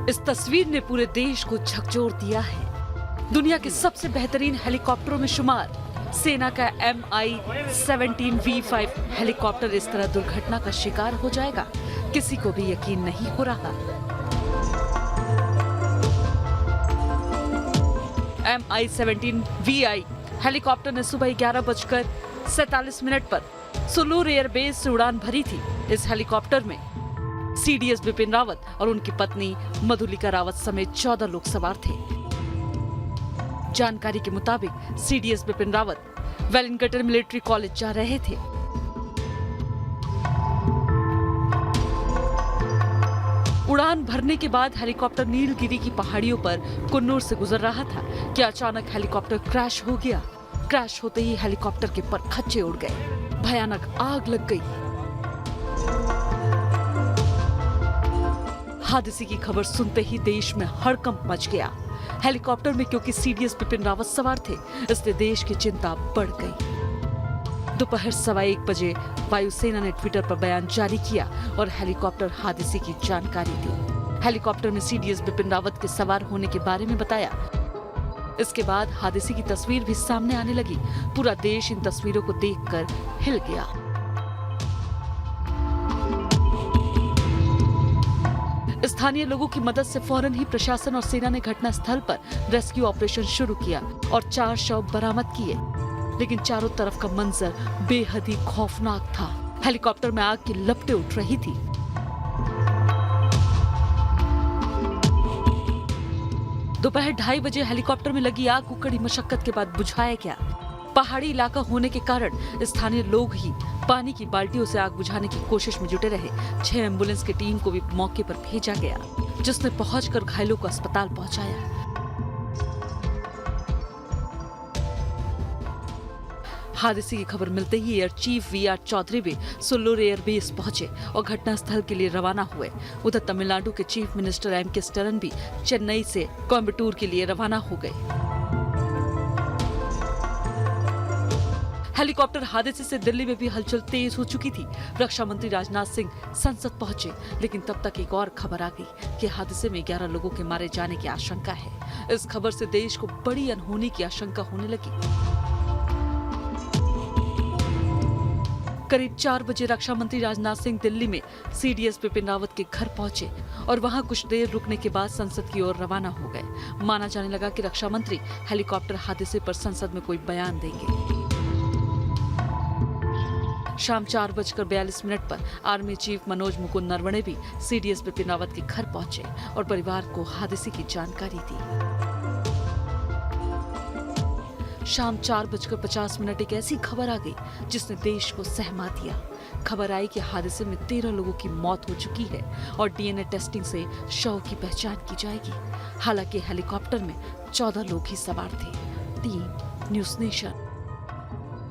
इस तस्वीर ने पूरे देश को झकझोर दिया है। दुनिया के सबसे बेहतरीन हेलीकॉप्टरों में शुमार सेना का MI-17V5 हेलीकॉप्टर इस तरह दुर्घटना का शिकार हो जाएगा, किसी को भी यकीन नहीं हो रहा। MI-17VI हेलीकॉप्टर ने सुबह 11:47 पर सुलूर एयरबेस से उड़ान भरी थी। इस हेलीकॉप्टर में CDS बिपिन रावत और उनकी पत्नी मधुलिका रावत समेत 14 लोग सवार थे। जानकारी के मुताबिक CDS Bipin Rawat Wellington military college जा रहे थे। उड़ान भरने के बाद हेलीकॉप्टर नीलगिरी की पहाड़ियों पर कुन्नूर से गुजर रहा था कि अचानक हेलीकॉप्टर क्रैश हो गया। क्रैश होते ही हेलीकॉप्टर के परखच्चे उड़ गए, भयानक आग लग गई। हादसे की खबर सुनते ही देश में हड़कंप मच गया। हेलीकॉप्टर में क्योंकि CDS बिपिन रावत सवार थे, इसलिए देश की चिंता बढ़ गई। दोपहर 1:15 बजे वायुसेना ने ट्विटर पर बयान जारी किया और हेलीकॉप्टर हादसे की जानकारी दी। हेलीकॉप्टर में CDS बिपिन रावत के सवार होने के बारे में बताया। इसके बाद हादसे की तस्वीर भी सामने आने लगी। पूरा देश इन तस्वीरों को देखकर हिल गया। स्थानीय लोगों की मदद से फौरन ही प्रशासन और सेना ने घटनास्थल पर रेस्क्यू ऑपरेशन शुरू किया और 4 शव बरामद किए। लेकिन चारों तरफ का मंजर बेहद ही खौफनाक था। हेलीकॉप्टर में आग की लपटें उठ रही थी। दोपहर 2:30 बजे हेलीकॉप्टर में लगी आग को कड़ी मशक्कत के बाद बुझाया गया। पहाड़ी इलाका होने के कारण स्थानीय लोग ही पानी की बाल्टियों से आग बुझाने की कोशिश में जुटे रहे। 6 एम्बुलेंस की टीम को भी मौके पर भेजा गया, जिसने पहुंचकर घायलों को अस्पताल पहुंचाया। हादसे की खबर मिलते ही एयर चीफ VR चौधरी भी सुल्लूर एयरबेस पहुंचे और घटनास्थल के लिए रवाना हुए। उधर तमिलनाडु के चीफ मिनिस्टर M.K. स्टर्न भी चेन्नई से कोयम्बटूर के लिए रवाना हो गए। हेलीकॉप्टर हादसे से दिल्ली में भी हलचल तेज हो चुकी थी। रक्षा मंत्री राजनाथ सिंह संसद पहुंचे, लेकिन तब तक एक और खबर आ गई कि हादसे में 11 लोगों के मारे जाने की आशंका है। इस खबर से देश को बड़ी अनहोनी की आशंका होने लगी। करीब 4 बजे रक्षा मंत्री राजनाथ सिंह दिल्ली में CDS बिपिन रावत के घर पहुंचे और वहां कुछ देर रुकने के बाद संसद की ओर रवाना हो गए। माना जाने लगा कि रक्षा मंत्री हेलीकॉप्टर हादसे पर संसद में कोई बयान देंगे। शाम 4:42 पर आर्मी चीफ मनोज मुकुंद नरवणे भी CDS बिपिन रावत के घर पहुंचे और परिवार को हादसे की जानकारी दी। शाम 4:50 एक ऐसी खबर आ गई जिसने देश को सहमा दिया। खबर आई कि हादसे में 13 लोगों की मौत हो चुकी है और DNA टेस्टिंग से शव की पहचान की जाएगी। हालांकि हेलीकॉप्टर में 14 लोग ही सवार थे। Team news nation.